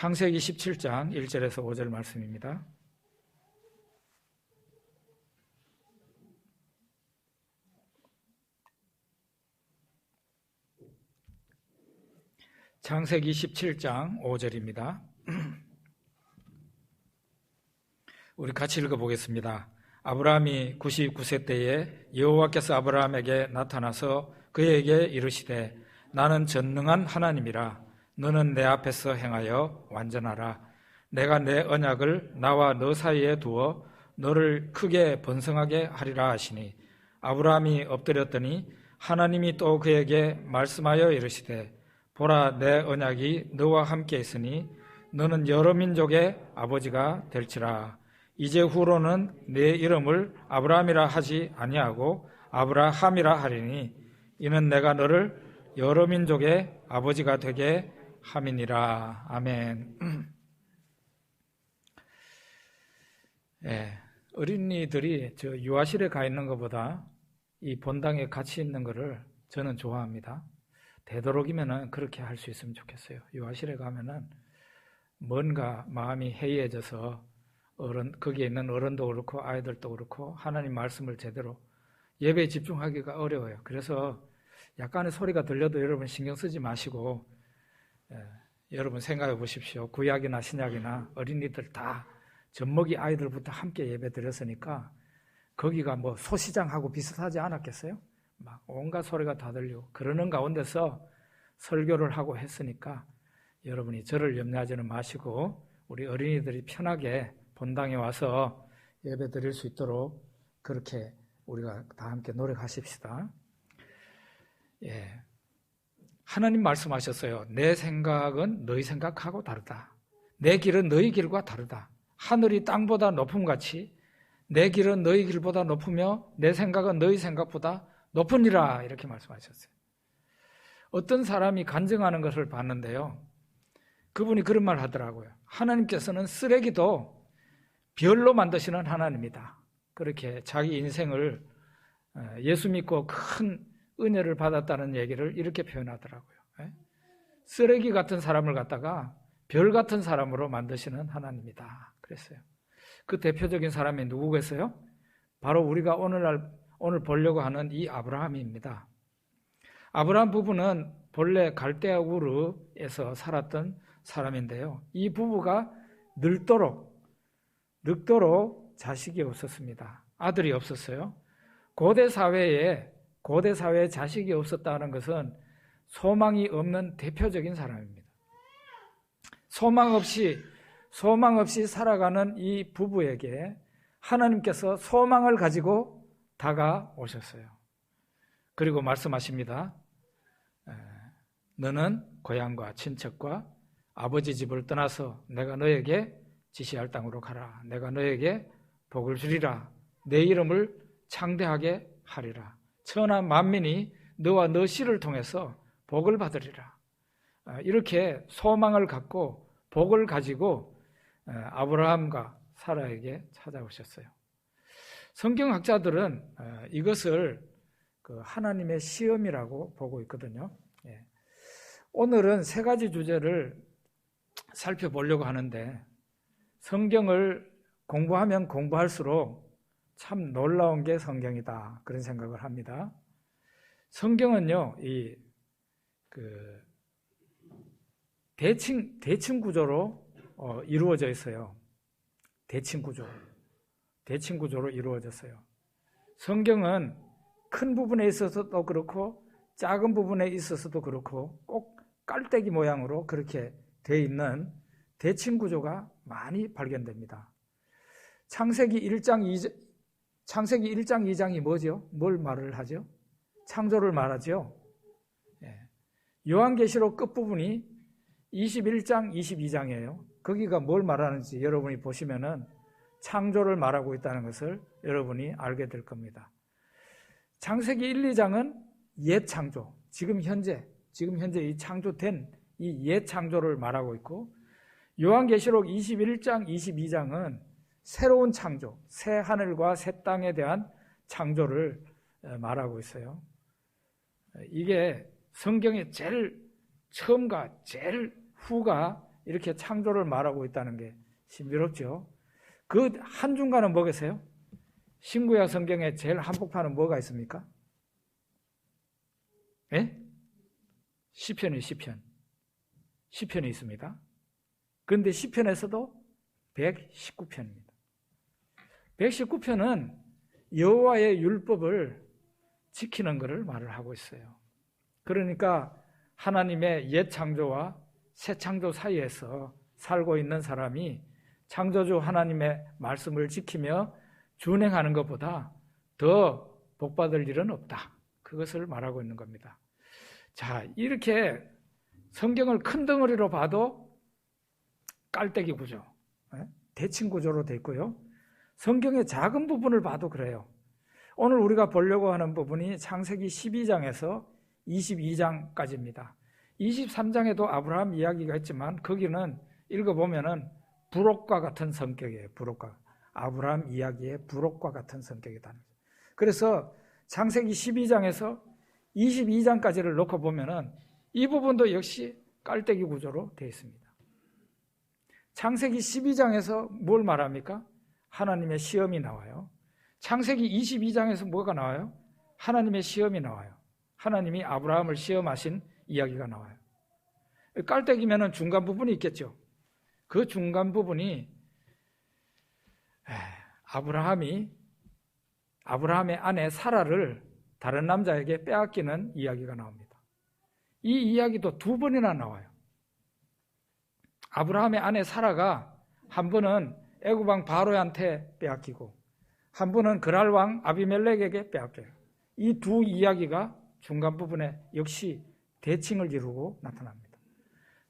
창세기 17장 1절에서 5절 말씀입니다. 창세기 17장 5절입니다. 우리 같이 읽어보겠습니다. 아브라함이 99세 때에 여호와께서 아브라함에게 나타나서 그에게 이르시되 나는 전능한 하나님이라. 너는 내 앞에서 행하여 완전하라. 내가 내 언약을 나와 너 사이에 두어 너를 크게 번성하게 하리라 하시니 아브라함이 엎드렸더니 하나님이 또 그에게 말씀하여 이르시되 보라, 내 언약이 너와 함께 있으니 너는 여러 민족의 아버지가 될지라. 이제 후로는 내 이름을 아브라함이라 하지 아니하고 아브라함이라 하리니 이는 내가 너를 여러 민족의 아버지가 되게 함이니라. 아멘. 어린이들이 저 유아실에 가 있는 것보다 이 본당에 같이 있는 것을 저는 좋아합니다. 되도록이면은 그렇게 할 수 있으면 좋겠어요. 유아실에 가면은 뭔가 마음이 해이해져서 거기에 있는 어른도 그렇고 아이들도 그렇고 하나님 말씀을 제대로 예배에 집중하기가 어려워요. 그래서 약간의 소리가 들려도 여러분 신경 쓰지 마시고 여러분 생각해 보십시오. 구약이나 신약이나 어린이들 다 젖먹이 아이들부터 함께 예배 드렸으니까 거기가 뭐 소시장하고 비슷하지 않았겠어요? 막 온갖 소리가 다 들리고 그러는 가운데서 설교를 하고 했으니까 여러분이 저를 염려하지는 마시고 우리 어린이들이 편하게 본당에 와서 예배 드릴 수 있도록 그렇게 우리가 다 함께 노력하십시다. 하나님 말씀하셨어요. 내 생각은 너희 생각하고 다르다. 내 길은 너희 길과 다르다. 하늘이 땅보다 높음같이 내 길은 너희 길보다 높으며 내 생각은 너희 생각보다 높으니라. 이렇게 말씀하셨어요. 어떤 사람이 간증하는 것을 봤는데요. 그분이 그런 말 하더라고요. 하나님께서는 쓰레기도 별로 만드시는 하나님이다. 그렇게 자기 인생을 예수 믿고 큰 은혜를 받았다는 얘기를 이렇게 표현하더라고요. 쓰레기 같은 사람을 갖다가 별 같은 사람으로 만드시는 하나님이다. 그랬어요. 그 대표적인 사람이 누구겠어요? 바로 우리가 오늘 보려고 하는 이 아브라함입니다. 아브라함 부부는 본래 갈대아 우르에서 살았던 사람인데요. 이 부부가 늙도록 자식이 없었습니다. 아들이 없었어요. 고대 사회에 자식이 없었다는 것은 소망이 없는 대표적인 사람입니다. 소망 없이 살아가는 이 부부에게 하나님께서 소망을 가지고 다가오셨어요. 그리고 말씀하십니다. 너는 고향과 친척과 아버지 집을 떠나서 내가 너에게 지시할 땅으로 가라. 내가 너에게 복을 주리라. 내 이름을 창대하게 하리라. 천하 만민이 너와 너 씨를 통해서 복을 받으리라. 이렇게 소망을 갖고 복을 가지고 아브라함과 사라에게 찾아오셨어요. 성경학자들은 이것을 하나님의 시험이라고 보고 있거든요. 오늘은 세 가지 주제를 살펴보려고 하는데 성경을 공부하면 공부할수록 참 놀라운 게 성경이다. 그런 생각을 합니다. 성경은요, 대칭 구조로 이루어져 있어요. 대칭 구조로 이루어졌어요. 성경은 큰 부분에 있어서도 그렇고 작은 부분에 있어서도 그렇고 꼭 깔때기 모양으로 그렇게 되어 있는 대칭 구조가 많이 발견됩니다. 창세기 1장 2장이 뭐죠? 뭘 말을 하죠? 창조를 말하죠. 요한계시록 끝부분이 21장, 22장이에요. 거기가 뭘 말하는지 여러분이 보시면은 창조를 말하고 있다는 것을 여러분이 알게 될 겁니다. 창세기 1, 2장은 옛 창조, 지금 현재 이 창조된 이 옛 창조를 말하고 있고, 요한계시록 21장, 22장은 새로운 창조, 새 하늘과 새 땅에 대한 창조를 말하고 있어요. 이게 성경의 제일 처음과 제일 후가 이렇게 창조를 말하고 있다는 게 신비롭죠. 그 한중간은 뭐겠어요? 신구약 성경에 제일 한복판은 뭐가 있습니까? 예? 시편이 있습니다. 그런데 시편에서도 119편입니다. 119편은 여호와의 율법을 지키는 것을 말을 하고 있어요. 그러니까 하나님의 옛 창조와 새 창조 사이에서 살고 있는 사람이 창조주 하나님의 말씀을 지키며 준행하는 것보다 더 복받을 일은 없다. 그것을 말하고 있는 겁니다. 자, 이렇게 성경을 큰 덩어리로 봐도 깔때기 구조, 대칭 구조로 되어 있고요. 성경의 작은 부분을 봐도 그래요. 오늘 우리가 보려고 하는 부분이 창세기 12장에서 22장까지입니다. 23장에도 아브라함 이야기가 있지만 거기는 읽어보면은 부록과 같은 성격이에요. 아브라함 이야기의 부록과 같은 성격이다. 그래서 창세기 12장에서 22장까지를 놓고 보면은 이 부분도 역시 깔때기 구조로 되어 있습니다. 창세기 12장에서 뭘 말합니까? 하나님의 시험이 나와요. 창세기 22장에서 뭐가 나와요? 하나님의 시험이 나와요. 하나님이 아브라함을 시험하신 이야기가 나와요. 깔때기면은 중간 부분이 있겠죠. 그 중간 부분이 아브라함의 아내 사라를 다른 남자에게 빼앗기는 이야기가 나옵니다. 이 이야기도 두 번이나 나와요. 아브라함의 아내 사라가 한 번은 애굽 왕 바로한테 빼앗기고 한 번은 그랄 왕 아비멜렉에게 빼앗겨요. 이 두 이야기가 중간 부분에 역시 대칭을 이루고 나타납니다.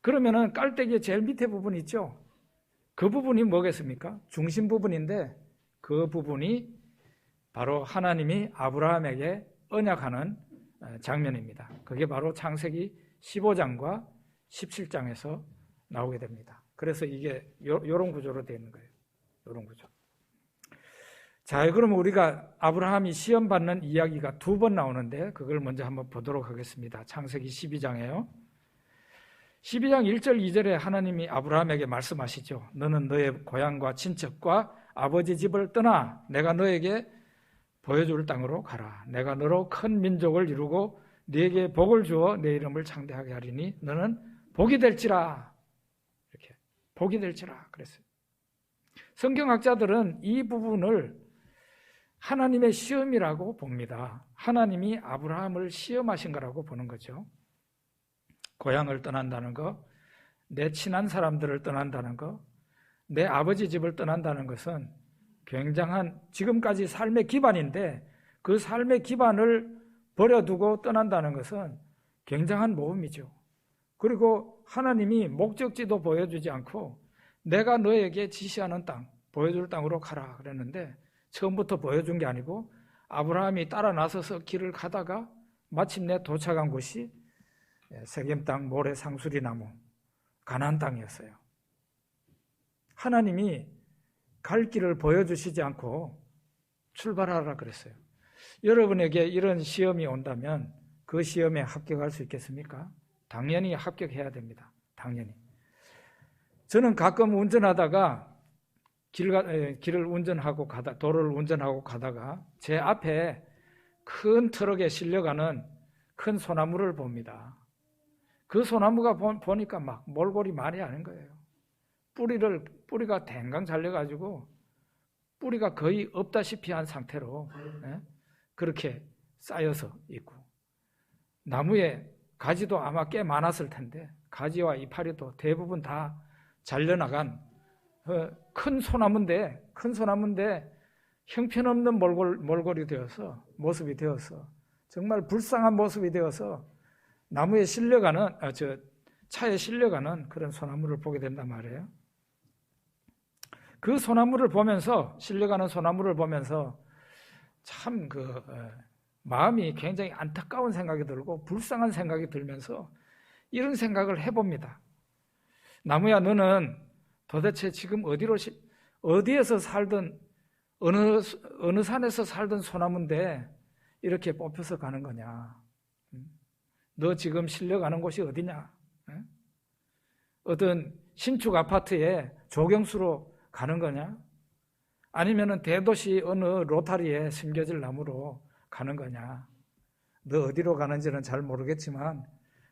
그러면은 깔때기의 제일 밑에 부분 있죠? 그 부분이 뭐겠습니까? 중심 부분인데 그 부분이 바로 하나님이 아브라함에게 언약하는 장면입니다. 그게 바로 창세기 15장과 17장에서 나오게 됩니다. 그래서 이게 이런 구조로 되어 있는 거예요. 이런 구조. 자, 그러면 우리가 아브라함이 시험받는 이야기가 두 번 나오는데 그걸 먼저 한번 보도록 하겠습니다. 창세기 12장에요. 12장 1절 2절에 하나님이 아브라함에게 말씀하시죠. 너는 너의 고향과 친척과 아버지 집을 떠나 내가 너에게 보여줄 땅으로 가라. 내가 너로 큰 민족을 이루고 네게 복을 주어 내 이름을 창대하게 하리니 너는 복이 될지라. 이렇게 복이 될지라 그랬어요. 성경학자들은 이 부분을 하나님의 시험이라고 봅니다. 하나님이 아브라함을 시험하신 거라고 보는 거죠. 고향을 떠난다는 거, 내 친한 사람들을 떠난다는 거, 내 아버지 집을 떠난다는 것은 굉장한 지금까지 삶의 기반인데 그 삶의 기반을 버려두고 떠난다는 것은 굉장한 모험이죠. 그리고 하나님이 목적지도 보여주지 않고 내가 너에게 지시하는 땅, 보여줄 땅으로 가라 그랬는데 처음부터 보여준 게 아니고 아브라함이 따라 나서서 길을 가다가 마침내 도착한 곳이 세겜 땅 모래 상수리 나무 가나안 땅이었어요. 하나님이 갈 길을 보여주시지 않고 출발하라 그랬어요. 여러분에게 이런 시험이 온다면 그 시험에 합격할 수 있겠습니까? 당연히 합격해야 됩니다. 당연히. 저는 가끔 운전하다가 길을 운전하고 도로를 운전하고 가다가 제 앞에 큰 트럭에 실려가는 큰 소나무를 봅니다. 그 소나무가 보니까 막 몰골이 말이 아닌 거예요. 뿌리가 댕강 잘려가지고 뿌리가 거의 없다시피 한 상태로 그렇게 쌓여서 있고 나무에 가지도 아마 꽤 많았을 텐데 가지와 이파리도 대부분 다 잘려나간 큰 소나무인데 형편없는 몰골이 되어서 모습이 되어서 정말 불쌍한 모습이 되어서 나무에 실려가는 차에 실려가는 그런 소나무를 보게 된단 말이에요. 그 소나무를 보면서 실려가는 소나무를 보면서 참 마음이 굉장히 안타까운 생각이 들고 불쌍한 생각이 들면서 이런 생각을 해봅니다. 나무야 너는 도대체 지금 어디에서 살던 어느 산에서 살던 소나무인데 이렇게 뽑혀서 가는 거냐? 너 지금 실려가는 곳이 어디냐? 어떤 신축 아파트에 조경수로 가는 거냐? 아니면은 대도시 어느 로타리에 심겨질 나무로 가는 거냐? 너 어디로 가는지는 잘 모르겠지만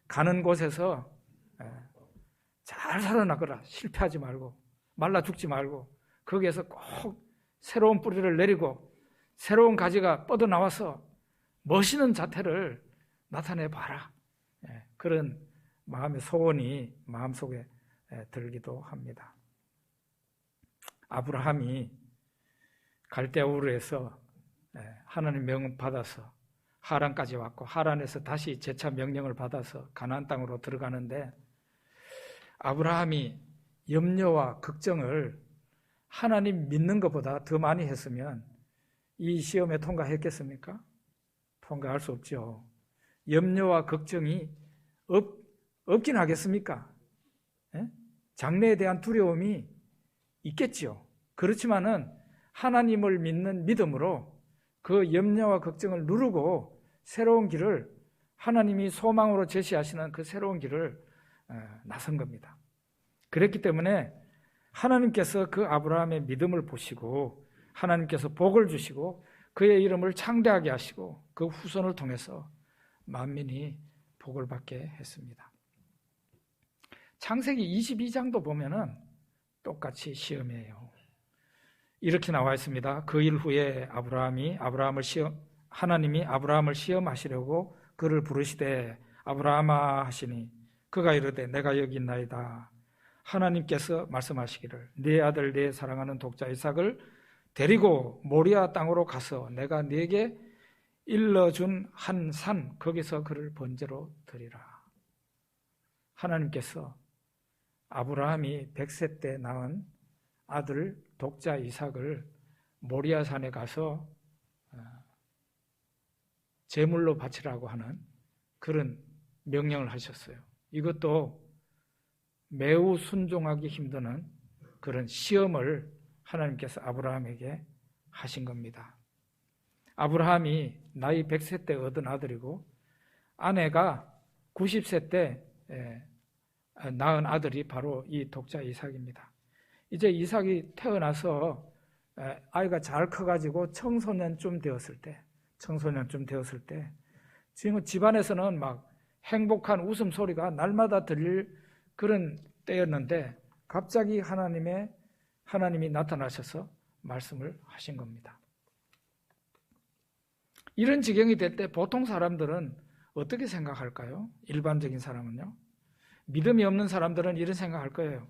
가는 곳에서 잘 살아나거라. 실패하지 말고 말라 죽지 말고 거기에서 꼭 새로운 뿌리를 내리고 새로운 가지가 뻗어나와서 멋있는 자태를 나타내봐라. 그런 마음의 소원이 마음속에 들기도 합니다. 아브라함이 갈대아우르에서 하나님 명을 받아서 하란까지 왔고 하란에서 다시 재차 명령을 받아서 가나안 땅으로 들어가는데 아브라함이 염려와 걱정을 하나님 믿는 것보다 더 많이 했으면 이 시험에 통과했겠습니까? 통과할 수 없죠. 염려와 걱정이 없긴 하겠습니까? 장래에 대한 두려움이 있겠죠. 그렇지만은 하나님을 믿는 믿음으로 그 염려와 걱정을 누르고 새로운 길을 하나님이 소망으로 제시하시는 그 새로운 길을 나선 겁니다. 그랬기 때문에 하나님께서 그 아브라함의 믿음을 보시고 하나님께서 복을 주시고 그의 이름을 창대하게 하시고 그 후손을 통해서 만민이 복을 받게 했습니다. 창세기 22장도 보면은 똑같이 시험이에요. 이렇게 나와 있습니다. 그 일 후에 하나님이 아브라함을 시험하시려고 그를 부르시되 아브라함아 하시니 그가 이르되 내가 여기 있나이다. 하나님께서 말씀하시기를 네 아들 네 사랑하는 독자 이삭을 데리고 모리아 땅으로 가서 내가 네게 일러준 한 산 거기서 그를 번제로 드리라. 하나님께서 아브라함이 100세 때 낳은 아들 독자 이삭을 모리아 산에 가서 제물로 바치라고 하는 그런 명령을 하셨어요. 이것도 매우 순종하기 힘드는 그런 시험을 하나님께서 아브라함에게 하신 겁니다. 아브라함이 나이 100세 때 얻은 아들이고 아내가 90세 때 낳은 아들이 바로 이 독자 이삭입니다. 이제 이삭이 태어나서 아이가 잘 커가지고 청소년쯤 되었을 때 지금 집안에서는 막 행복한 웃음소리가 날마다 들릴 그런 때였는데 갑자기 하나님이 나타나셔서 말씀을 하신 겁니다. 이런 지경이 될 때 보통 사람들은 어떻게 생각할까요? 일반적인 사람은요. 믿음이 없는 사람들은 이런 생각할 거예요.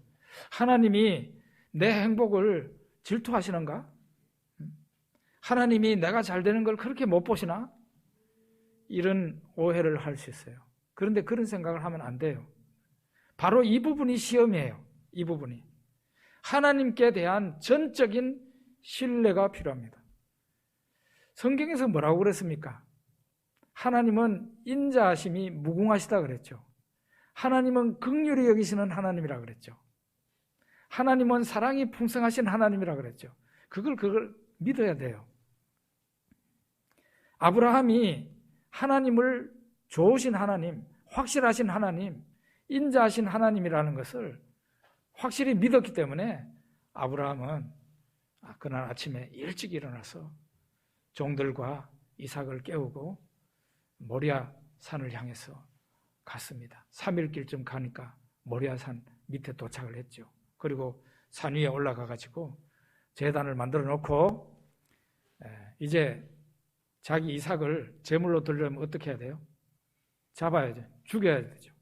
하나님이 내 행복을 질투하시는가? 하나님이 내가 잘 되는 걸 그렇게 못 보시나? 이런 오해를 할 수 있어요. 그런데 그런 생각을 하면 안 돼요. 바로 이 부분이 시험이에요. 이 부분이. 하나님께 대한 전적인 신뢰가 필요합니다. 성경에서 뭐라고 그랬습니까? 하나님은 인자하심이 무궁하시다 그랬죠. 하나님은 긍휼히 여기시는 하나님이라 그랬죠. 하나님은 사랑이 풍성하신 하나님이라 그랬죠. 그걸 믿어야 돼요. 아브라함이 하나님을 좋으신 하나님, 확실하신 하나님, 인자하신 하나님이라는 것을 확실히 믿었기 때문에 아브라함은 그날 아침에 일찍 일어나서 종들과 이삭을 깨우고 모리아 산을 향해서 갔습니다. 3일길쯤 가니까 모리아 산 밑에 도착을 했죠. 그리고 산 위에 올라가 가지고 제단을 만들어 놓고 이제 자기 이삭을 제물로 드리려면 어떻게 해야 돼요? 잡아야죠. 죽여야 되죠.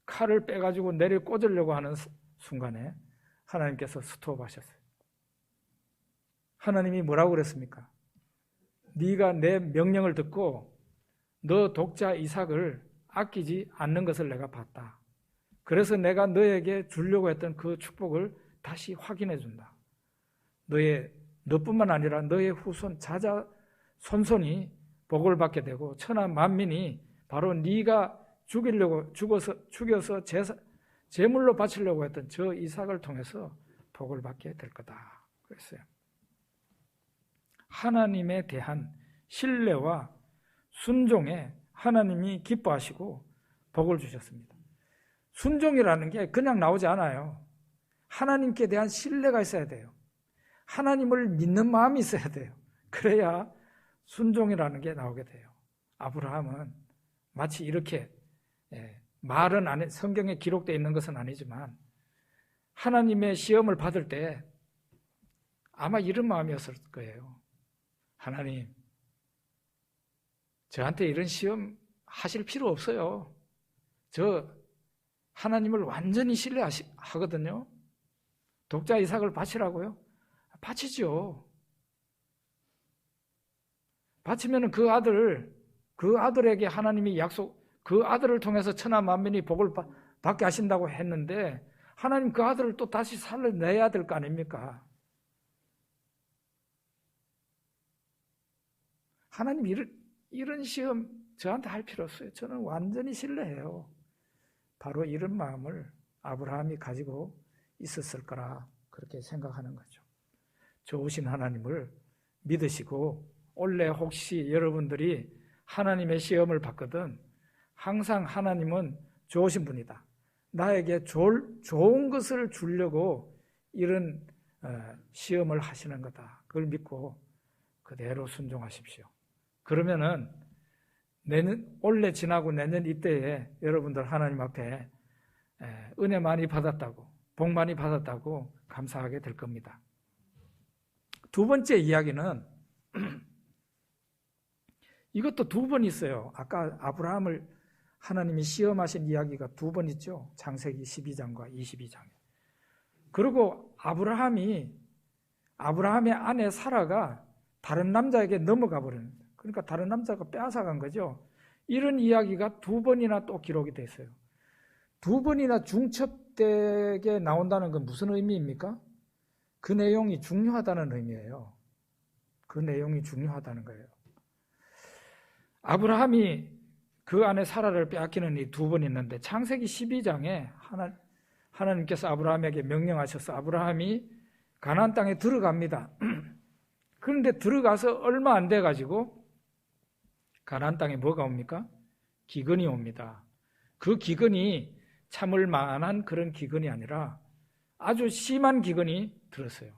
칼을 빼가지고 내려 꽂으려고 하는 순간에 하나님께서 스톱하셨어요. 하나님이 뭐라고 그랬습니까? 네가 내 명령을 듣고 너 독자 이삭을 아끼지 않는 것을 내가 봤다. 그래서 내가 너에게 주려고 했던 그 축복을 다시 확인해 준다. 너뿐만 아니라 너의 후손 자자 손손이 복을 받게 되고 천하 만민이 바로 네가 죽여서 제물로 바치려고 했던 저 이삭을 통해서 복을 받게 될 거다. 그랬어요. 하나님에 대한 신뢰와 순종에 하나님이 기뻐하시고 복을 주셨습니다. 순종이라는 게 그냥 나오지 않아요. 하나님께 대한 신뢰가 있어야 돼요. 하나님을 믿는 마음이 있어야 돼요. 그래야 순종이라는 게 나오게 돼요. 아브라함은 마치 이렇게 말은 안 해, 성경에 기록되어 있는 것은 아니지만 하나님의 시험을 받을 때 아마 이런 마음이었을 거예요. 하나님, 저한테 이런 시험 하실 필요 없어요. 저 하나님을 완전히 신뢰하거든요. 독자 이삭을 바치라고요? 바치죠. 바치면 그 아들에게 하나님이 그 아들을 통해서 천하 만민이 복을 받게 하신다고 했는데 하나님 그 아들을 또 다시 살려내야 될 거 아닙니까? 하나님 이런 시험 저한테 할 필요 없어요. 저는 완전히 신뢰해요. 바로 이런 마음을 아브라함이 가지고 있었을 거라 그렇게 생각하는 거죠. 좋으신 하나님을 믿으시고 원래 혹시 여러분들이 하나님의 시험을 받거든 항상 하나님은 좋으신 분이다. 나에게 좋은 것을 주려고 이런 시험을 하시는 거다. 그걸 믿고 그대로 순종하십시오. 그러면은 올해 지나고 내년 이때에 여러분들 하나님 앞에 은혜 많이 받았다고 복 많이 받았다고 감사하게 될 겁니다. 두 번째 이야기는 이것도 두 번 있어요. 아까 아브라함을 하나님이 시험하신 이야기가 두 번 있죠. 창세기 12장과 22장에. 그리고 아브라함의 아내 사라가 다른 남자에게 넘어가 버립니다. 그러니까 다른 남자가 빼앗아간 거죠. 이런 이야기가 두 번이나 또 기록이 돼 있어요. 두 번이나 중첩되게 나온다는 건 무슨 의미입니까? 그 내용이 중요하다는 의미예요. 그 내용이 중요하다는 거예요. 아브라함이 그 아내 사라를 빼앗기는 이 두 번 있는데 창세기 12장에 하나님께서 아브라함에게 명령하셔서 아브라함이 가나안 땅에 들어갑니다. 그런데 들어가서 얼마 안 돼가지고 가나안 땅에 뭐가 옵니까? 기근이 옵니다. 그 기근이 참을 만한 그런 기근이 아니라 아주 심한 기근이 들었어요.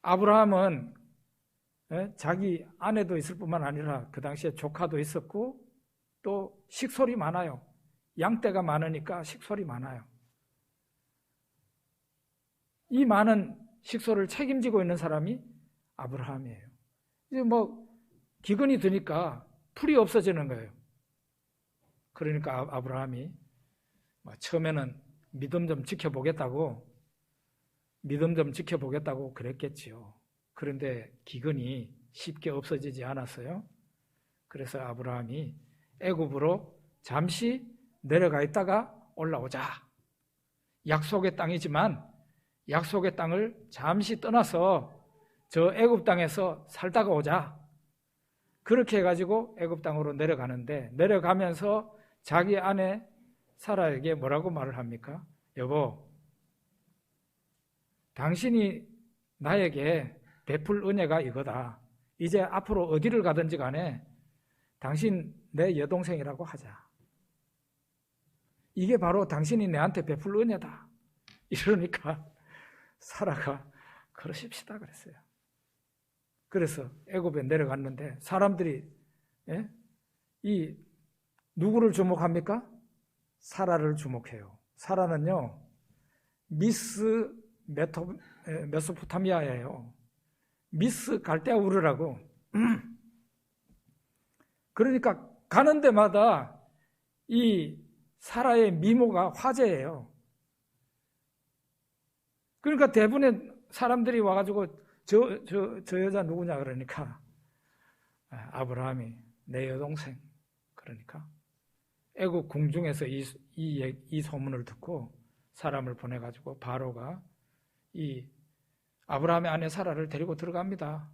아브라함은 자기 아내도 있을 뿐만 아니라 그 당시에 조카도 있었고 또 식솔이 많아요. 양떼가 많으니까 식솔이 많아요. 이 많은 식솔을 책임지고 있는 사람이 아브라함이에요. 이제 기근이 드니까 풀이 없어지는 거예요. 그러니까 아브라함이 처음에는 믿음 좀 지켜보겠다고 그랬겠지요. 그런데 기근이 쉽게 없어지지 않았어요. 그래서 아브라함이 애굽으로 잠시 내려가 있다가 올라오자. 약속의 땅이지만 약속의 땅을 잠시 떠나서 저 애굽 땅에서 살다가 오자. 그렇게 해가지고 애굽 땅으로 내려가는데 내려가면서 자기 아내 사라에게 뭐라고 말을 합니까? 여보, 당신이 나에게 베풀 은혜가 이거다. 이제 앞으로 어디를 가든지 간에 당신 내 여동생이라고 하자. 이게 바로 당신이 내한테 베풀 은혜다. 이러니까 사라가 그러십시다 그랬어요. 그래서 애굽에 내려갔는데 사람들이 이 누구를 주목합니까? 사라를 주목해요. 사라는요 미스 메소포타미아예요. 미스 갈대아우르라고. 그러니까 가는 데마다 이 사라의 미모가 화제예요. 그러니까 대부분의 사람들이 와가지고 저 여자 누구냐 그러니까 아브라함이 내 여동생. 그러니까 애굽 궁중에서 이 소문을 듣고 사람을 보내가지고 바로가 이 아브라함의 아내 사라를 데리고 들어갑니다.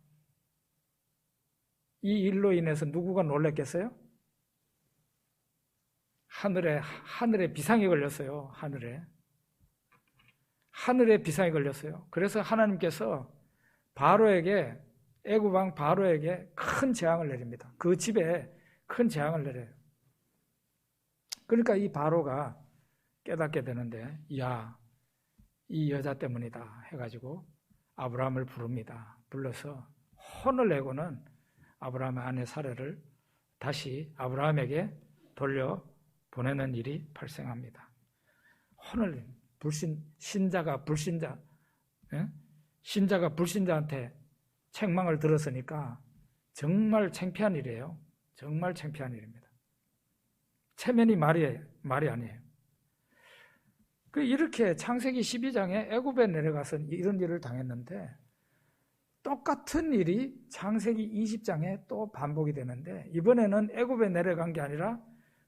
이 일로 인해서 누구가 놀랐겠어요? 하늘에 비상이 걸렸어요. 하늘에 비상이 걸렸어요. 그래서 하나님께서 바로에게 애굽 왕 바로에게 큰 재앙을 내립니다. 그 집에 큰 재앙을 내려요. 그러니까 이 바로가 깨닫게 되는데, 야, 이 여자 때문이다 해가지고 아브라함을 부릅니다. 불러서 혼을 내고는 아브라함의 아내 사라를 다시 아브라함에게 돌려보내는 일이 발생합니다. 혼을 신자가 불신자, 신자가 불신자한테 책망을 들었으니까 정말 창피한 일이에요. 정말 창피한 일입니다. 체면이 말이 아니에요. 이렇게 창세기 12장에 애굽에 내려가서 이런 일을 당했는데 똑같은 일이 창세기 20장에 또 반복이 되는데 이번에는 애굽에 내려간 게 아니라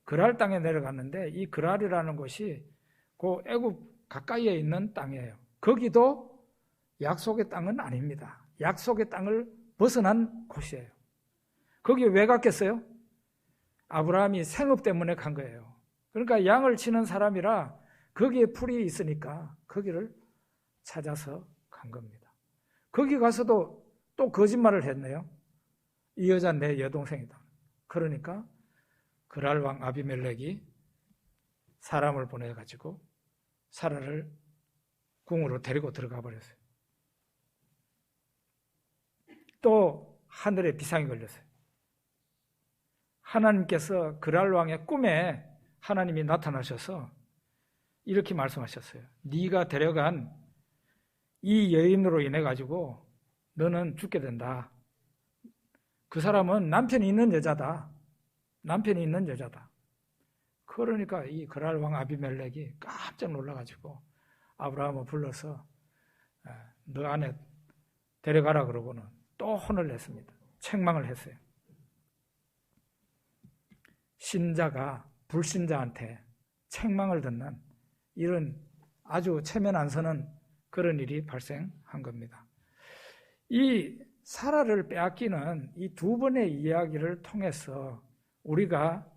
그랄 땅에 내려갔는데 이 그랄이라는 곳이 그 애굽 가까이에 있는 땅이에요. 거기도 약속의 땅은 아닙니다. 약속의 땅을 벗어난 곳이에요. 거기에 왜 갔겠어요? 아브라함이 생업 때문에 간 거예요. 그러니까 양을 치는 사람이라 거기에 풀이 있으니까 거기를 찾아서 간 겁니다. 거기 가서도 또 거짓말을 했네요. 이 여자 내 여동생이다. 그러니까 그랄 왕 아비멜렉이 사람을 보내가지고 사라를 궁으로 데리고 들어가 버렸어요. 또 하늘에 비상이 걸렸어요. 하나님께서 그랄 왕의 꿈에 하나님이 나타나셔서 이렇게 말씀하셨어요. 네가 데려간 이 여인으로 인해 가지고 너는 죽게 된다. 그 사람은 남편이 있는 여자다. 남편이 있는 여자다. 그러니까 이 그랄 왕 아비멜렉이 깜짝 놀라가지고 아브라함을 불러서 너 아내 데려가라 그러고는 또 혼을 냈습니다. 책망을 했어요. 신자가 불신자한테 책망을 듣는 이런 아주 체면 안 서는 그런 일이 발생한 겁니다. 이 사라를 빼앗기는 이 두 번의 이야기를 통해서 우리가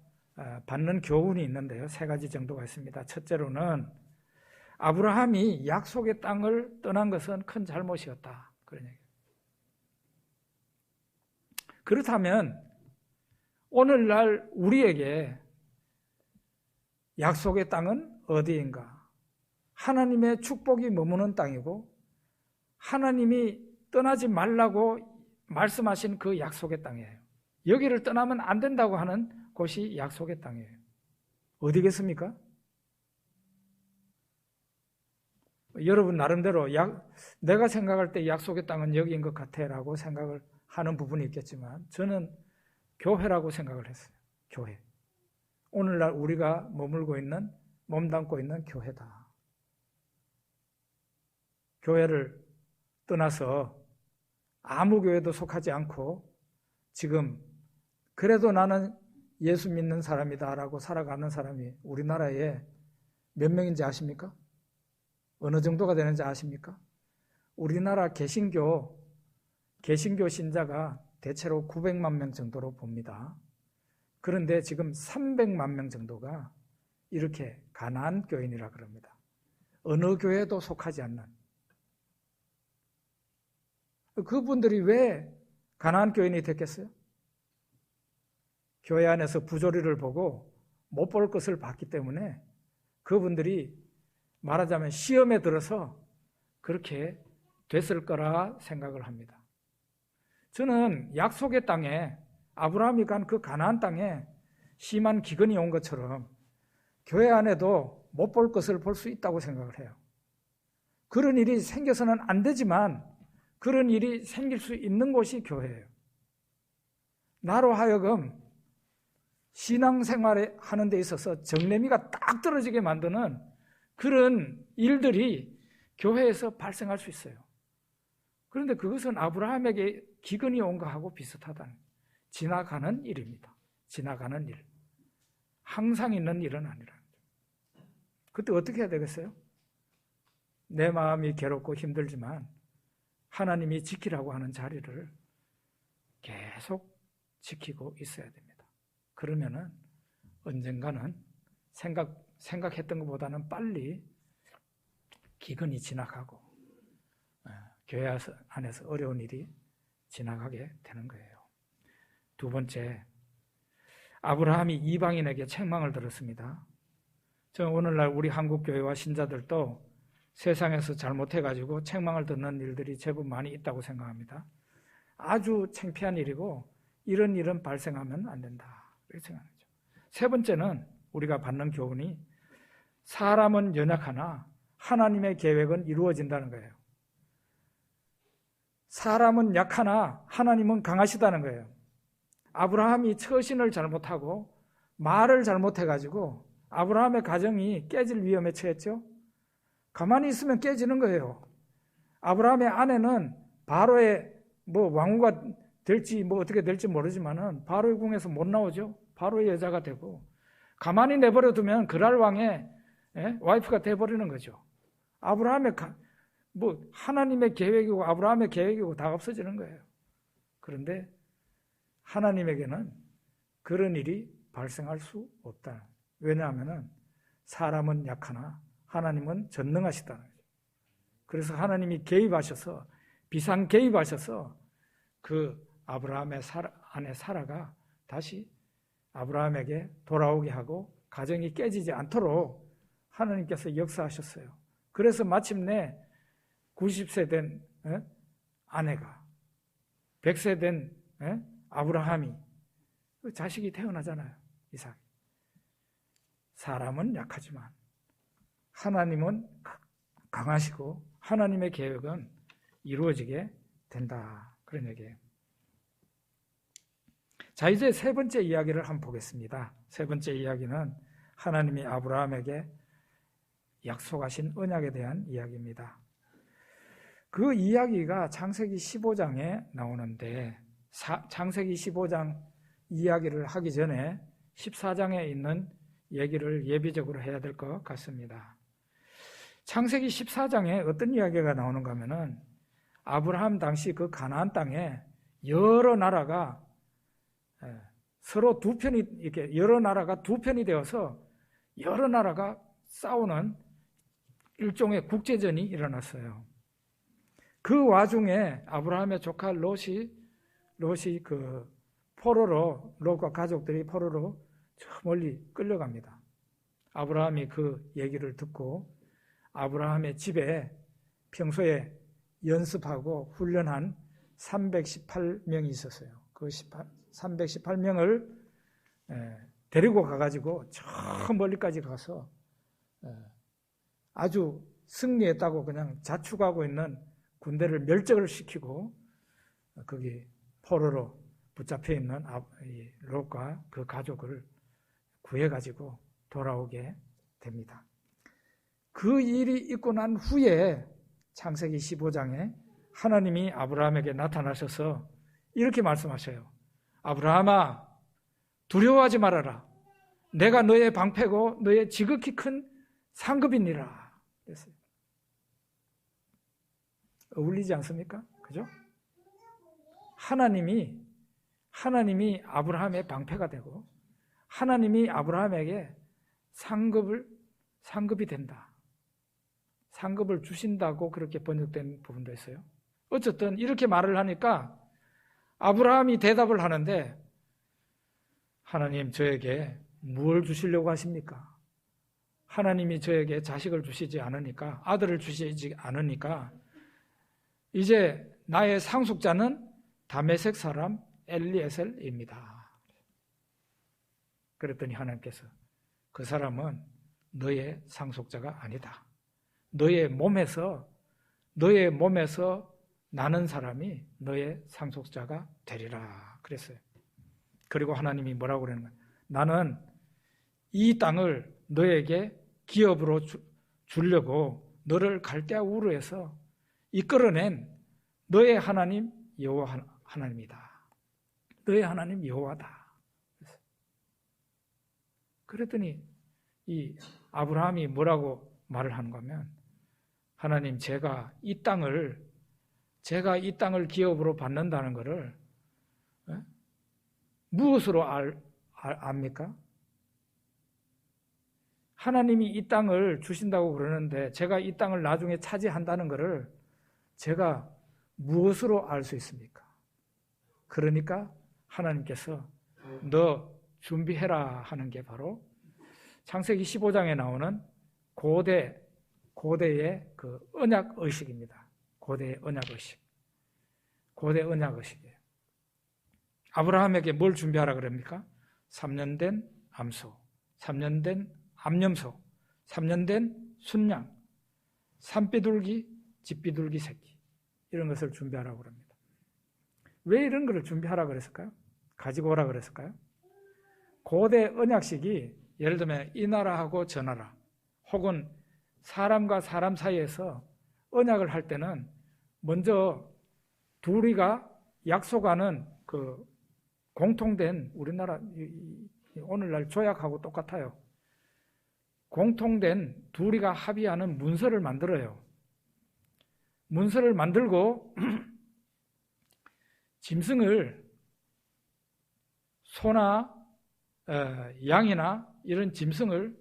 받는 교훈이 있는데요. 세 가지 정도가 있습니다. 첫째로는 아브라함이 약속의 땅을 떠난 것은 큰 잘못이었다. 그런 얘기예요. 그렇다면 오늘날 우리에게 약속의 땅은 어디인가? 하나님의 축복이 머무는 땅이고 하나님이 떠나지 말라고 말씀하신 그 약속의 땅이에요. 여기를 떠나면 안 된다고 하는 곳이 약속의 땅이에요. 어디겠습니까? 여러분 나름대로 내가 생각할 때 약속의 땅은 여기인 것 같아라고 생각을 하는 부분이 있겠지만 저는 교회라고 생각을 했어요. 교회. 오늘날 우리가 몸담고 있는 교회다. 교회를 떠나서 아무 교회도 속하지 않고 지금 그래도 나는 예수 믿는 사람이다라고 살아가는 사람이 우리나라에 몇 명인지 아십니까? 어느 정도가 되는지 아십니까? 우리나라 개신교 신자가 대체로 900만 명 정도로 봅니다. 그런데 지금 300만 명 정도가 이렇게 가나안 교인이라 그럽니다. 어느 교회도 속하지 않는. 그분들이 왜 가나안 교인이 됐겠어요? 교회 안에서 부조리를 보고 못 볼 것을 봤기 때문에 그분들이 말하자면 시험에 들어서 그렇게 됐을 거라 생각을 합니다. 저는 약속의 땅에 아브라함이 간 그 가나안 땅에 심한 기근이 온 것처럼 교회 안에도 못 볼 것을 볼 수 있다고 생각을 해요. 그런 일이 생겨서는 안 되지만 그런 일이 생길 수 있는 곳이 교회예요. 나로 하여금 신앙생활을 하는 데 있어서 정내미가 딱 떨어지게 만드는 그런 일들이 교회에서 발생할 수 있어요. 그런데 그것은 아브라함에게 기근이 온 것하고 비슷하다는 지나가는 일입니다. 지나가는 일. 항상 있는 일은 아니라. 그때 어떻게 해야 되겠어요? 내 마음이 괴롭고 힘들지만 하나님이 지키라고 하는 자리를 계속 지키고 있어야 됩니다. 그러면은 언젠가는 생각했던 것보다는 빨리 기근이 지나가고 교회 안에서 어려운 일이 지나가게 되는 거예요. 두 번째, 아브라함이 이방인에게 책망을 들었습니다. 저는 오늘날 우리 한국교회와 신자들도 세상에서 잘못해가지고 책망을 듣는 일들이 제법 많이 있다고 생각합니다. 아주 창피한 일이고 이런 일은 발생하면 안 된다. 그렇게 생각하죠. 세 번째는 우리가 받는 교훈이 사람은 연약하나 하나님의 계획은 이루어진다는 거예요. 사람은 약하나 하나님은 강하시다는 거예요. 아브라함이 처신을 잘못하고 말을 잘못해가지고 아브라함의 가정이 깨질 위험에 처했죠. 가만히 있으면 깨지는 거예요. 아브라함의 아내는 바로의 왕후가 될지 어떻게 될지 모르지만은 바로의 궁에서 못 나오죠. 바로의 여자가 되고 가만히 내버려 두면 그랄 왕의 와이프가 돼버리는 거죠. 아브라함의 하나님의 계획이고 아브라함의 계획이고 다 없어지는 거예요. 그런데 하나님에게는 그런 일이 발생할 수 없다. 왜냐하면 사람은 약하나 하나님은 전능하시다는 거죠. 그래서 하나님이 개입하셔서 비상 개입하셔서 그 아브라함의 아내 사라가 다시 아브라함에게 돌아오게 하고 가정이 깨지지 않도록 하나님께서 역사하셨어요. 그래서 마침내 90세 된 아내가 100세 된 아브라함이 자식이 태어나잖아요. 이삭. 사람은 약하지만 하나님은 강하시고 하나님의 계획은 이루어지게 된다. 그런 얘기예요. 자, 이제 세 번째 이야기를 한번 보겠습니다. 세 번째 이야기는 하나님이 아브라함에게 약속하신 언약에 대한 이야기입니다. 그 이야기가 창세기 15장에 나오는데 창세기 15장 이야기를 하기 전에 14장에 있는 얘기를 예비적으로 해야 될 것 같습니다. 창세기 14장에 어떤 이야기가 나오는가 하면은 아브라함 당시 그 가나안 땅에 여러 나라가 서로 두 편이 이렇게 여러 나라가 두 편이 되어서 여러 나라가 싸우는 일종의 국제전이 일어났어요. 그 와중에 아브라함의 조카 롯이 그 포로로 롯과 가족들이 포로로 저 멀리 끌려갑니다. 아브라함이 그 얘기를 듣고 아브라함의 집에 평소에 연습하고 훈련한 318명이 있었어요. 그 318명을 데리고 가가지고 저 멀리까지 가서 아주 승리했다고 그냥 자축하고 있는 군대를 멸적을 시키고 거기 포로로 붙잡혀 있는 롯과 그 가족을 구해가지고 돌아오게 됩니다. 그 일이 있고 난 후에 창세기 15장에 하나님이 아브라함에게 나타나셔서 이렇게 말씀하셔요. 아브라함아, 두려워하지 말아라. 내가 너의 방패고 너의 지극히 큰 상급이니라. 그랬어요. 어울리지 않습니까? 그죠? 하나님이 아브라함의 방패가 되고 하나님이 아브라함에게 상급이 된다. 상급을 주신다고 그렇게 번역된 부분도 있어요. 어쨌든 이렇게 말을 하니까 아브라함이 대답을 하는데 하나님 저에게 무엇을 주시려고 하십니까? 하나님이 저에게 자식을 주시지 않으니까 아들을 주시지 않으니까 이제 나의 상속자는 다메섹 사람 엘리에셀입니다. 그랬더니 하나님께서 그 사람은 너의 상속자가 아니다. 너의 몸에서 나는 사람이 너의 상속자가 되리라 그랬어요. 그리고 하나님이 뭐라고 그러는 거예요? 나는 이 땅을 너에게 기업으로 주려고 너를 갈대아 우르에서 이끌어낸 너의 하나님 여호와 하나님이다. 너의 하나님 여호와다. 그랬더니 이 아브라함이 뭐라고 말을 하는가 하면 하나님 제가 이 땅을 기업으로 받는다는 것을 무엇으로 압니까? 하나님이 이 땅을 주신다고 그러는데 제가 이 땅을 나중에 차지한다는 것을 제가 무엇으로 알 수 있습니까? 그러니까 하나님께서 너 준비해라 하는 게 바로 창세기 15장에 나오는 고대 고대의 그 언약 의식입니다. 고대의 언약 의식. 고대 언약 의식이에요. 아브라함에게 뭘 준비하라 그럽니까? 3년 된 암소, 3년 된 암염소, 3년 된 순양, 산비둘기, 집비둘기 새끼, 이런 것을 준비하라고 그럽니다. 왜 이런 것을 준비하라 그랬을까요? 가지고 오라 그랬을까요? 고대 언약식이 예를 들면 이 나라하고 저 나라 혹은 사람과 사람 사이에서 언약을 할 때는 먼저 둘이가 약속하는 그 공통된, 우리나라 오늘날 조약하고 똑같아요. 공통된 둘이가 합의하는 문서를 만들어요. 문서를 만들고 짐승을 소나 양이나 이런 짐승을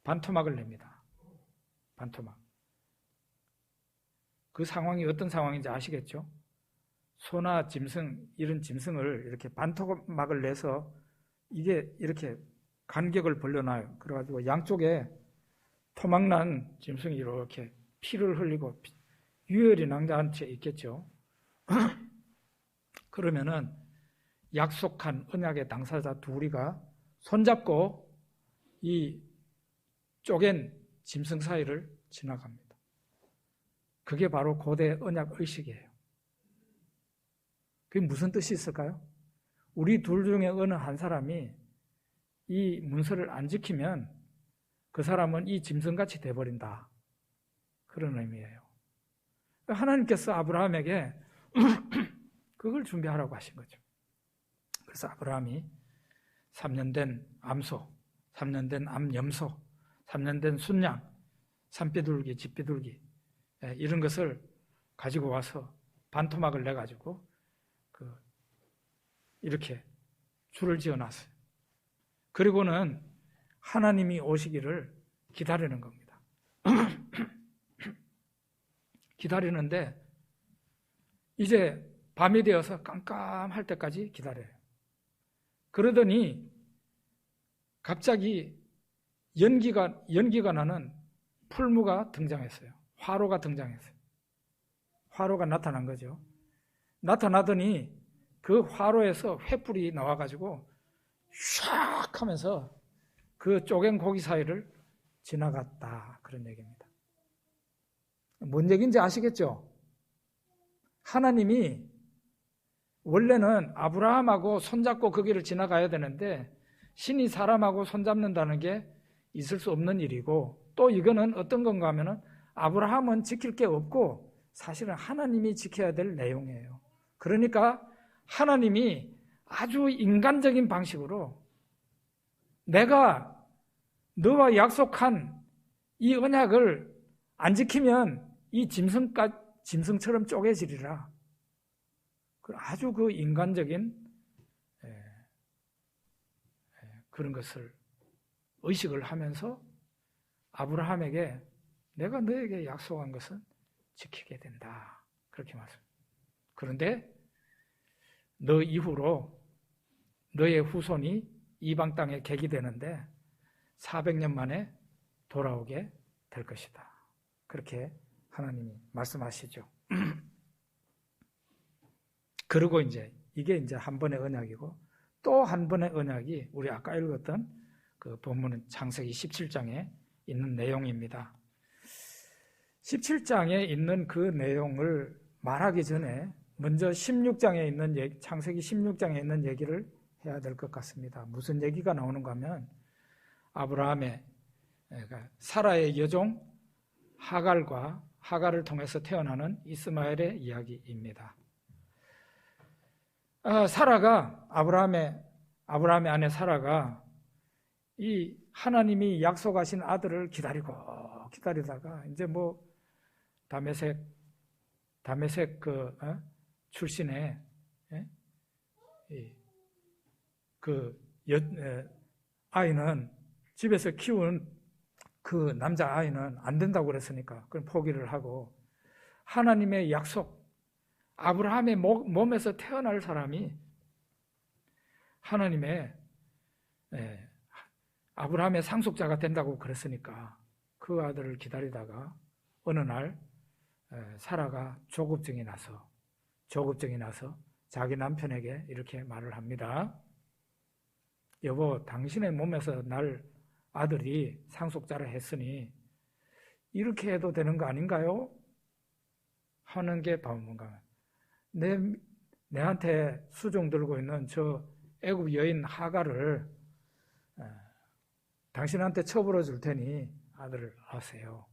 반토막을 냅니다. 반토막. 그 상황이 어떤 상황인지 아시겠죠? 소나 짐승, 이런 짐승을 이렇게 반토막을 내서 이게 이렇게 간격을 벌려놔요. 그래가지고 양쪽에 토막난 짐승이 이렇게 피를 흘리고 유혈이 낭자한 채 있겠죠. 그러면은 약속한 언약의 당사자 둘이가 손잡고 이 쪼갠 짐승 사이를 지나갑니다. 그게 바로 고대 언약 의식이에요. 그게 무슨 뜻이 있을까요? 우리 둘 중에 어느 한 사람이 이 문서를 안 지키면 그 사람은 이 짐승같이 돼버린다. 그런 의미예요. 하나님께서 아브라함에게 그걸 준비하라고 하신 거죠. 그래서 아브라함이 3년 된 암소, 3년 된 암염소, 3년 된 순양, 산비둘기, 집비둘기 이런 것을 가지고 와서 반토막을 내가지고 이렇게 줄을 지어놨어요. 그리고는 하나님이 오시기를 기다리는 겁니다. 기다리는데 이제 밤이 되어서 깜깜할 때까지 기다려요. 그러더니 갑자기 연기가 나는 풀무가 등장했어요. 화로가 등장했어요. 화로가 나타난 거죠. 나타나더니 그 화로에서 횃불이 나와가지고 샥 하면서 그 쪼갠 고기 사이를 지나갔다. 그런 얘기입니다. 뭔 얘기인지 아시겠죠? 하나님이 원래는 아브라함하고 손잡고 그 길을 지나가야 되는데 신이 사람하고 손잡는다는 게 있을 수 없는 일이고 또 이거는 어떤 건가 하면은 아브라함은 지킬 게 없고 사실은 하나님이 지켜야 될 내용이에요. 그러니까 하나님이 아주 인간적인 방식으로 내가 너와 약속한 이 언약을 안 지키면 이 짐승처럼 쪼개지리라. 아주 그 인간적인 그런 것을 의식을 하면서 아브라함에게 내가 너에게 약속한 것은 지키게 된다. 그렇게 말씀합니다. 그런데 너 이후로 너의 후손이 이방 땅에 객이 되는데 400년 만에 돌아오게 될 것이다. 그렇게 하나님이 말씀하시죠. 그리고 이게 이제 한 번의 언약이고 또 한 번의 언약이 우리 아까 읽었던 그 본문은 창세기 17장에 있는 내용입니다. 17장에 있는 그 내용을 말하기 전에 먼저 16장에 있는 창세기 16장에 있는 얘기를 해야 될 것 같습니다. 무슨 얘기가 나오는가 하면 아브라함의 사라의 여종 하갈을 통해서 태어나는 이스마엘의 이야기입니다. 사라가 아브라함의 아내 사라가 이 하나님이 약속하신 아들을 기다리다가 이제 뭐 다메섹 출신의 아이는 집에서 키운 그 남자 아이는 안 된다고 그랬으니까 그럼 포기를 하고 하나님의 약속 아브라함의 몸에서 태어날 사람이 아브라함의 상속자가 된다고 그랬으니까 그 아들을 기다리다가 어느 날 사라가 조급증이 나서 자기 남편에게 이렇게 말을 합니다. 여보, 당신의 몸에서 날 아들이 상속자라 했으니 이렇게 해도 되는 거 아닌가요? 하는 게 바로 뭔가 내한테 수종 들고 있는 저 애굽 여인 하가를 당신한테 처벌해 줄 테니 아들을 낳으세요.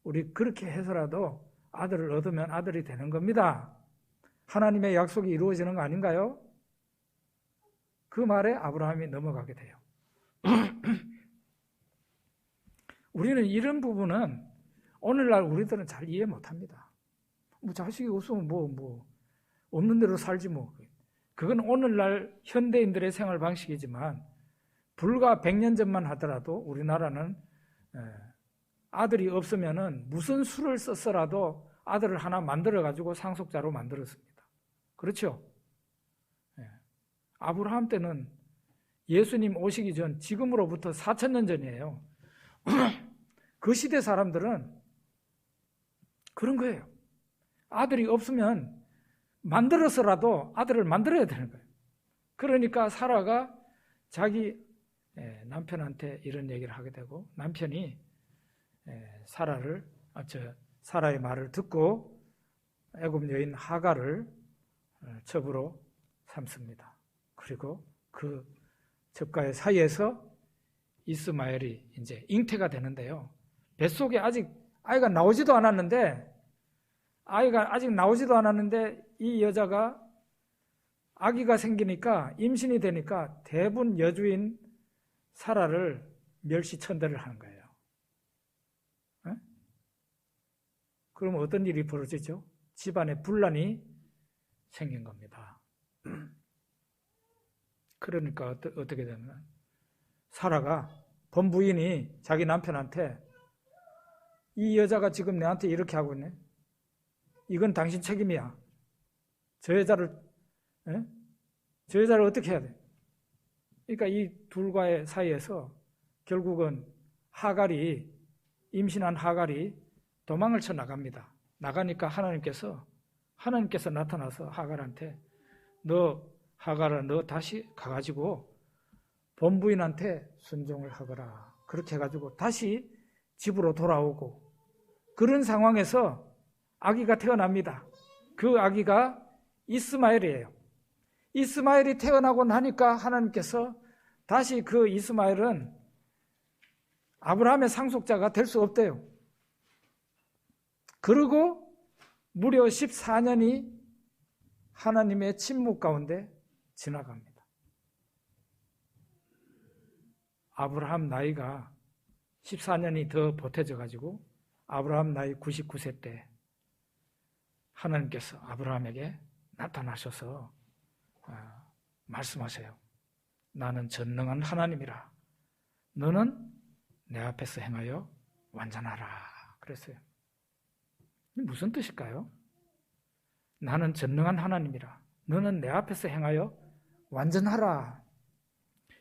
우리 그렇게 해서라도 아들을 얻으면 아들이 되는 겁니다. 하나님의 약속이 이루어지는 거 아닌가요? 그 말에 아브라함이 넘어가게 돼요. 우리는 이런 부분은 오늘날 우리들은 잘 이해 못합니다. 뭐 자식이 없으면 뭐 없는 대로 살지 뭐. 그건 오늘날 현대인들의 생활 방식이지만 불과 100년 전만 하더라도 우리나라는 아들이 없으면은 무슨 수를 썼어라도 아들을 하나 만들어가지고 상속자로 만들었습니다. 그렇죠? 아브라함 때는 예수님 오시기 전, 지금으로부터 4,000년 전이에요. 그 시대 사람들은 그런 거예요. 아들이 없으면 만들어서라도 아들을 만들어야 되는 거예요. 그러니까 사라가 자기 남편한테 이런 얘기를 하게 되고, 남편이 사라의 말을 듣고 애굽 여인 하가를 첩으로 삼습니다. 그리고 그 첩과의 사이에서 이스마엘이 이제 잉태가 되는데요. 뱃속에 아직 아이가 나오지도 않았는데 이 여자가 아기가 생기니까, 임신이 되니까 대부분 여주인 사라를 멸시천대를 하는 거예요. 그럼 어떤 일이 벌어지죠? 집안에 분란이 생긴 겁니다. 그러니까 어떻게 되면 사라가 본부인이 자기 남편한테 이 여자가 지금 내한테 이렇게 하고 있네. 이건 당신 책임이야. 저 여자를 어떻게 해야 돼? 그러니까 이 둘과의 사이에서 결국은 임신한 하갈이 도망을 쳐 나갑니다. 나가니까 하나님께서 나타나서 하갈한테 하갈아, 너 다시 가가지고 본부인한테 순종을 하거라. 그렇게 해가지고 다시 집으로 돌아오고, 그런 상황에서 아기가 태어납니다. 그 아기가 이스마엘이에요. 이스마엘이 태어나고 나니까 하나님께서 다시 그 이스마엘은 아브라함의 상속자가 될 수 없대요. 그리고 무려 14년이 하나님의 침묵 가운데 지나갑니다. 아브라함 나이가 14년이 더 보태져 가지고 아브라함 나이 99세 때 하나님께서 아브라함에게 나타나셔서 말씀하세요. 나는 전능한 하나님이라. 너는 내 앞에서 행하여 완전하라. 그랬어요. 무슨 뜻일까요? 나는 전능한 하나님이라. 너는 내 앞에서 행하여 완전하라.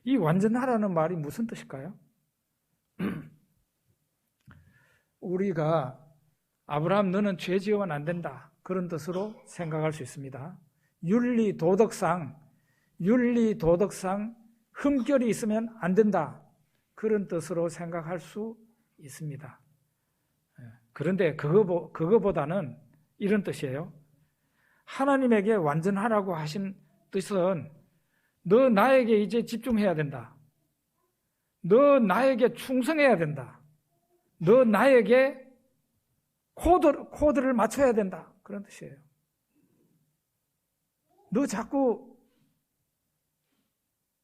이 완전하라는 말이 무슨 뜻일까요? 우리가 아브라함 너는 죄 지으면 안 된다, 그런 뜻으로 생각할 수 있습니다. 윤리 도덕상 흠결이 있으면 안 된다, 그런 뜻으로 생각할 수 있습니다. 그런데 그거보다는 이런 뜻이에요. 하나님에게 완전하라고 하신 뜻은 너 나에게 이제 집중해야 된다. 너 나에게 충성해야 된다. 너 나에게 코드를 맞춰야 된다. 그런 뜻이에요. 너 자꾸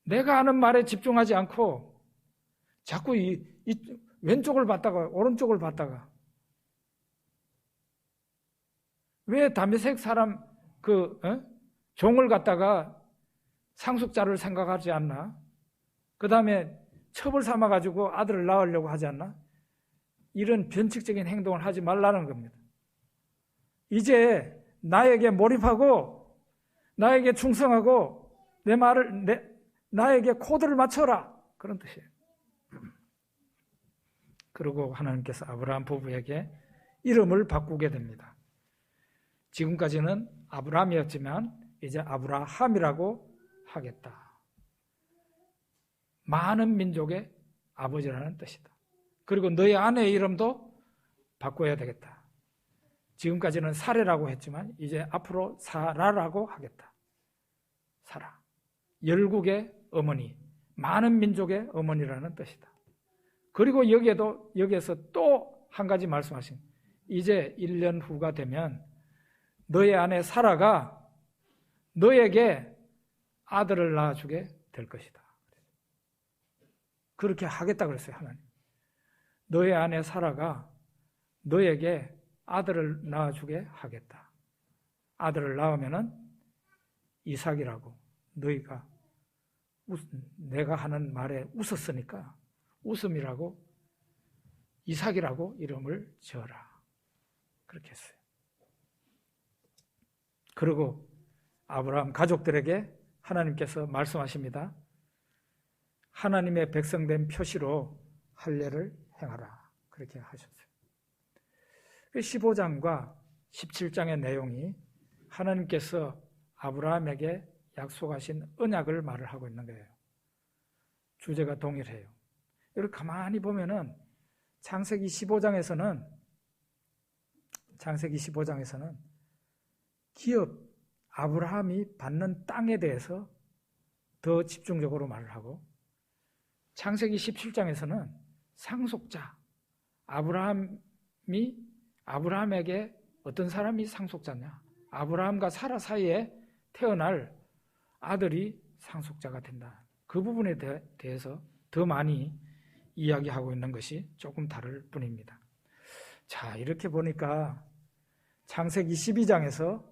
내가 하는 말에 집중하지 않고 자꾸 이 왼쪽을 봤다가 오른쪽을 봤다가, 왜 다메섹 사람 종을 갖다가 상속자를 생각하지 않나? 그 다음에 첩을 삼아가지고 아들을 낳으려고 하지 않나? 이런 변칙적인 행동을 하지 말라는 겁니다. 이제 나에게 몰입하고 나에게 충성하고 나에게 코드를 맞춰라, 그런 뜻이에요. 그리고 하나님께서 아브라함 부부에게 이름을 바꾸게 됩니다. 지금까지는 아브라함이었지만 이제 아브라함이라고 하겠다. 많은 민족의 아버지라는 뜻이다. 그리고 너의 아내의 이름도 바꿔야 되겠다. 지금까지는 사레라고 했지만 이제 앞으로 사라라고 하겠다. 사라. 열국의 어머니, 많은 민족의 어머니라는 뜻이다. 그리고 여기에서 또 한 가지 말씀하신, 이제 1년 후가 되면 너의 아내 사라가 너에게 아들을 낳아주게 될 것이다. 그렇게 하겠다 그랬어요, 하나님. 너의 아내 사라가 너에게 아들을 낳아주게 하겠다. 아들을 낳으면은 이삭이라고, 너희가 내가 하는 말에 웃었으니까 웃음이라고, 이삭이라고 이름을 지어라. 그렇게 했어요. 그리고 아브라함 가족들에게 하나님께서 말씀하십니다. 하나님의 백성된 표시로 할례를 행하라. 그렇게 하셨어요. 15장과 17장의 내용이 하나님께서 아브라함에게 약속하신 언약을 말을 하고 있는 거예요. 주제가 동일해요. 이렇게 가만히 보면은 창세기 15장에서는 기업 아브라함이 받는 땅에 대해서 더 집중적으로 말을 하고, 창세기 17장에서는 상속자, 아브라함에게 어떤 사람이 상속자냐, 아브라함과 사라 사이에 태어날 아들이 상속자가 된다. 그 부분에 대해서 더 많이 이야기하고 있는 것이 조금 다를 뿐입니다. 자, 이렇게 보니까 창세기 12장에서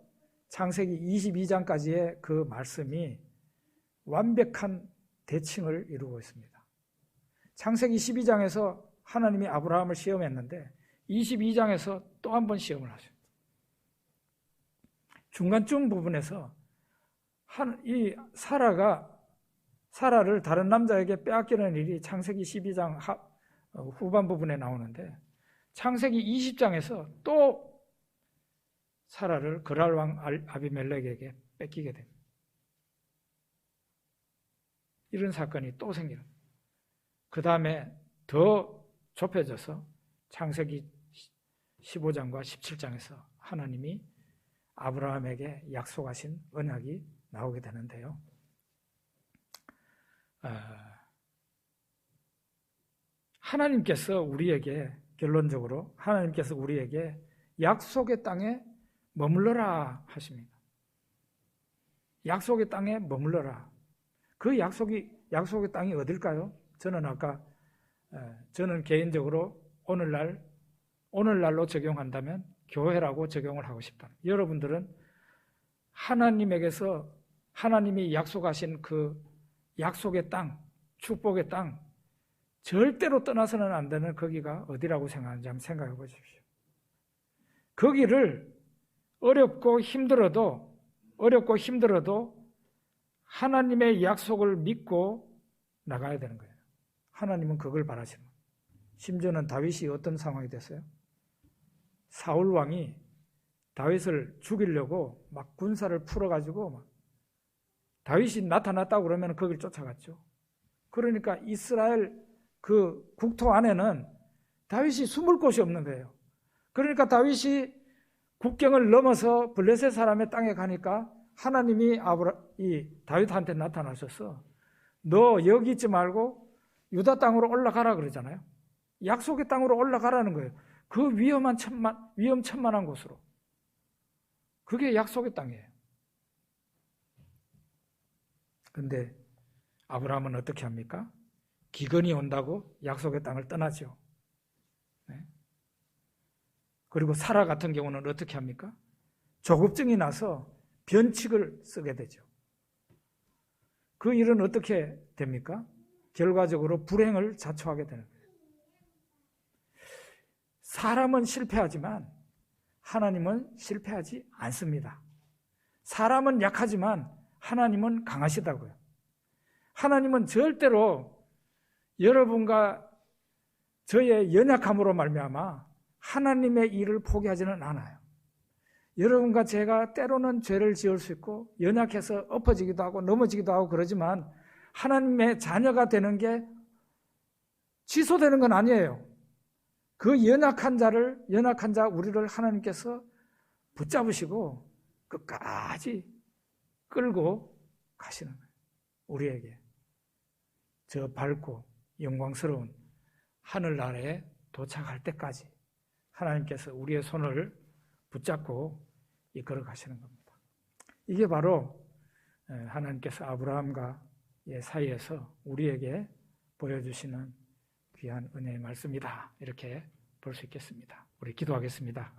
창세기 22장까지의 그 말씀이 완벽한 대칭을 이루고 있습니다. 창세기 12장에서 하나님이 아브라함을 시험했는데 22장에서 또 한 번 시험을 하셨어요. 중간쯤 부분에서 이 사라를 다른 남자에게 빼앗기는 일이 창세기 12장 후반 부분에 나오는데, 창세기 20장에서 또 사라를 그랄 왕 아비멜렉에게 뺏기게 됩니다. 이런 사건이 또 생기는 거예요. 그 다음에 더 좁혀져서 창세기 15장과 17장에서 하나님이 아브라함에게 약속하신 언약이 나오게 되는데요. 하나님께서 우리에게, 결론적으로 하나님께서 우리에게 약속의 땅에 머물러라 하십니다. 약속의 땅에 머물러라. 그 약속의 땅이 어딜까요? 저는 개인적으로 오늘날로 적용한다면 교회라고 적용을 하고 싶다. 여러분들은 하나님에게서 하나님이 약속하신 그 약속의 땅, 축복의 땅, 절대로 떠나서는 안 되는 거기가 어디라고 생각하는지 한번 생각해 보십시오. 거기를 어렵고 힘들어도 하나님의 약속을 믿고 나가야 되는 거예요. 하나님은 그걸 바라시는 거예요. 심지어는 다윗이 어떤 상황이 됐어요? 사울 왕이 다윗을 죽이려고 막 군사를 풀어가지고 다윗이 나타났다고 그러면 거길 쫓아갔죠. 그러니까 이스라엘 그 국토 안에는 다윗이 숨을 곳이 없는 거예요. 그러니까 다윗이 국경을 넘어서 블레셋 사람의 땅에 가니까 하나님이 다윗한테 나타나셔서 너 여기 있지 말고 유다 땅으로 올라가라 그러잖아요. 약속의 땅으로 올라가라는 거예요. 그 위험천만한 곳으로. 그게 약속의 땅이에요. 그런데 아브라함은 어떻게 합니까? 기근이 온다고 약속의 땅을 떠나죠. 네. 그리고 사라 같은 경우는 어떻게 합니까? 조급증이 나서 변칙을 쓰게 되죠. 그 일은 어떻게 됩니까? 결과적으로 불행을 자초하게 되는 거예요. 사람은 실패하지만 하나님은 실패하지 않습니다. 사람은 약하지만 하나님은 강하시다고요. 하나님은 절대로 여러분과 저의 연약함으로 말미암아 하나님의 일을 포기하지는 않아요. 여러분과 제가 때로는 죄를 지을 수 있고 연약해서 엎어지기도 하고 넘어지기도 하고 그러지만 하나님의 자녀가 되는 게 취소되는 건 아니에요. 그 연약한 자 우리를 하나님께서 붙잡으시고 끝까지 끌고 가시는 거예요. 우리에게 저 밝고 영광스러운 하늘나라에 도착할 때까지 하나님께서 우리의 손을 붙잡고 이끌어 가시는 겁니다. 이게 바로 하나님께서 아브라함과의 사이에서 우리에게 보여주시는 귀한 은혜의 말씀이다. 이렇게 볼 수 있겠습니다. 우리 기도하겠습니다.